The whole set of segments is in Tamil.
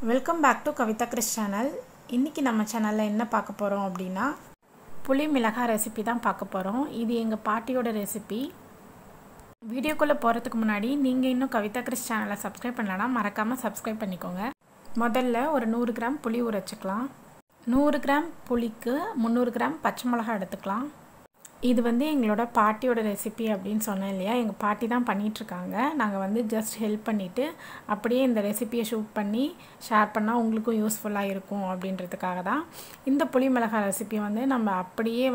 Welcome back to Kavitha Chris channel. இன்றைக்கி நம்ம சேனலில் என்ன பார்க்க போகிறோம் அப்படின்னா புளி மிளகாய் ரெசிபி தான் பார்க்க போகிறோம். இது எங்கள் பாட்டியோட ரெசிபி. வீடியோக்குள்ளே போகிறதுக்கு முன்னாடி நீங்கள் இன்னும் கவிதா கிறிஸ் சேனலை சப்ஸ்கிரைப் பண்ணலன்னா மறக்காமல் சப்ஸ்கிரைப் பண்ணிக்கோங்க. முதல்ல ஒரு 100 கிராம் புளி ஊற வச்சுக்கலாம். 100 கிராம் புளிக்கு 300 கிராம் பச்சை மிளகாய் எடுத்துக்கலாம். இது எங்களோட பாட்டியோட ரெசிபி அப்படின்னு சொன்னேன் இல்லையா, எங்கள் பாட்டி தான் பண்ணிகிட்ருக்காங்க. நாங்கள் ஜஸ்ட் ஹெல்ப் பண்ணிவிட்டு அப்படியே இந்த ரெசிபியை ஷூட் பண்ணி ஷேர் பண்ணால் உங்களுக்கும் யூஸ்ஃபுல்லாக இருக்கும் அப்படின்றதுக்காக தான். இந்த புளி மிளகாய் ரெசிபி நம்ம அப்படியே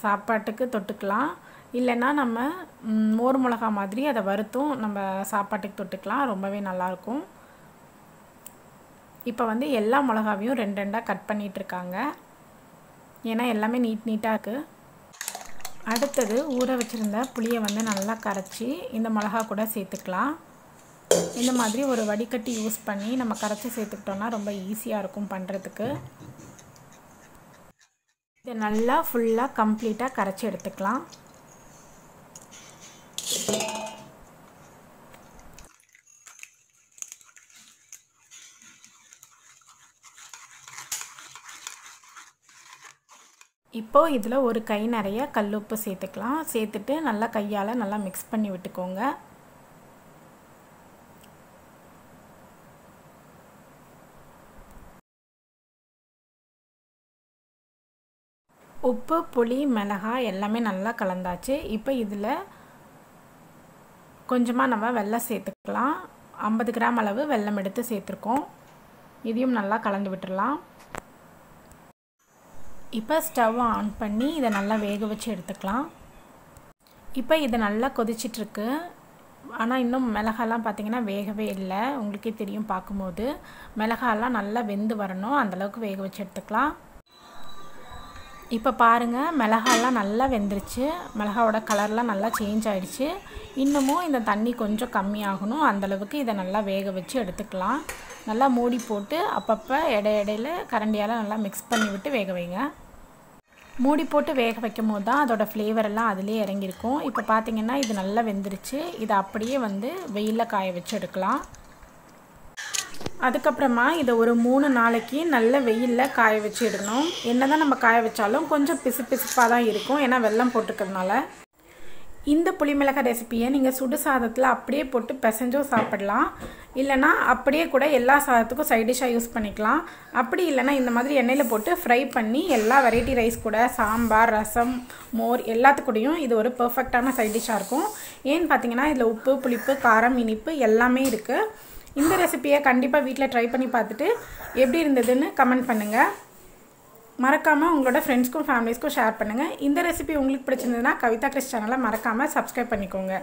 சாப்பாட்டுக்கு தொட்டுக்கலாம், இல்லைன்னா நம்ம மோர் மிளகா மாதிரி அதை வறுத்தும் நம்ம சாப்பாட்டுக்கு தொட்டுக்கலாம். ரொம்பவே நல்லாயிருக்கும். இப்போ எல்லா மிளகாவையும் 2 கட் பண்ணிகிட்ருக்காங்க, ஏன்னா எல்லாமே நீட்டாக இருக்குது. அடுத்தது ஊற வச்சுருந்த புளியை நல்லா கரைச்சி இந்த மிளகா கூட சேர்த்துக்கலாம். இந்த மாதிரி ஒரு வடிகட்டி யூஸ் பண்ணி நம்ம கரைச்சி சேர்த்துக்கிட்டோன்னா ரொம்ப ஈஸியாக இருக்கும் பண்ணுறதுக்கு. இதை நல்லா ஃபுல்லாக கம்ப்ளீட்டாக கரைச்சி எடுத்துக்கலாம். இப்போது இதில் ஒரு கை நிறைய கல்லுப்பு சேர்த்துக்கலாம். சேர்த்துட்டு நல்லா கையால் நல்லா மிக்ஸ் பண்ணி விட்டுக்கோங்க. உப்பு, புளி, மிளகாய் எல்லாமே நல்லா கலந்தாச்சு. இப்போ இதில் கொஞ்சமாக நம்ம வெல்லம் சேர்த்துக்கலாம். 50 கிராம் அளவு வெல்லம் எடுத்து சேர்த்துருக்கோம். இதையும் நல்லா கலந்து விட்டுடலாம். இப்போ ஸ்டவ்வை ஆன் பண்ணி இதை நல்லா வேக வச்சு எடுத்துக்கலாம். இப்போ இது நல்லா கொதிச்சிட்ருக்கு. ஆனால் இன்னும் மிளகாலாம் பார்த்திங்கன்னா வேகவே இல்லை. உங்களுக்கே தெரியும் பார்க்கும்போது. மிளகாலாம் நல்லா வெந்து வரணும், அந்தளவுக்கு வேக வச்சு எடுத்துக்கலாம். இப்போ பாருங்கள், மிளகாலாம் நல்லா வெந்துருச்சு. மிளகாவோட கலர்லாம் நல்லா சேஞ்ச் ஆகிடுச்சு. இன்னமும் இந்த தண்ணி கொஞ்சம் கம்மியாகணும், அந்தளவுக்கு இதை நல்லா வேக வச்சு எடுத்துக்கலாம். நல்லா மூடி போட்டு அப்பப்போ இடையில கரண்டியால் நல்லா மிக்ஸ் பண்ணி விட்டு வேக வைங்க. மூடி போட்டு வேக வைக்கும் போது தான் அதோடய ஃப்ளேவர் எல்லாம் அதிலே இறங்கியிருக்கும். இப்போ பார்த்திங்கன்னா இது நல்லா வெந்துருச்சு. இதை அப்படியே வெயிலில் காய வச்சு எடுக்கலாம். அதுக்கப்புறமா இதை ஒரு 3 நாளைக்கு நல்ல வெயிலில் காய வச்சு எடுக்கணும். என்ன தான் நம்ம காய வச்சாலும் கொஞ்சம் பிசுப்பாக தான் இருக்கும், ஏன்னா வெல்லம் போட்டுக்கிறதுனால. இந்த புளி மிளகாய் ரெசிப்பியை நீங்கள் சுடு சாதத்தில் அப்படியே போட்டு பிசைஞ்சும் சாப்பிடலாம், இல்லைனா அப்படியே கூட எல்லா சாதத்துக்கும் சைட் டிஷ்ஷாக யூஸ் பண்ணிக்கலாம். அப்படி இல்லைனா இந்த மாதிரி எண்ணெயில் போட்டு ஃப்ரை பண்ணி எல்லா வெரைட்டி ரைஸ் கூட, சாம்பார், ரசம், மோர் எல்லாத்துக்கூடையும் இது ஒரு பர்ஃபெக்டான சைட் டிஷ்ஷாக இருக்கும். ஏன்னு பார்த்தீங்கன்னா இதில் உப்பு, புளிப்பு, காரம், இனிப்பு எல்லாமே இருக்குது. இந்த ரெசிப்பியை கண்டிப்பாக வீட்டில் ட்ரை பண்ணி பார்த்துட்டு எப்படி இருந்ததுன்னு கமெண்ட் பண்ணுங்கள். மறக்காமல் உங்களோட ஃப்ரெண்ட்ஸ்க்கும் ஃபேமிலிஸ்க்கும் ஷேர் பண்ணுங்கள். இந்த ரெசிபி உங்களுக்கு பிடிச்சிருந்ததுன்னா கவிதா கிறிஸ் சேனலை மறக்காமல் சப்ஸ்கிரைப் பண்ணிக்கோங்க.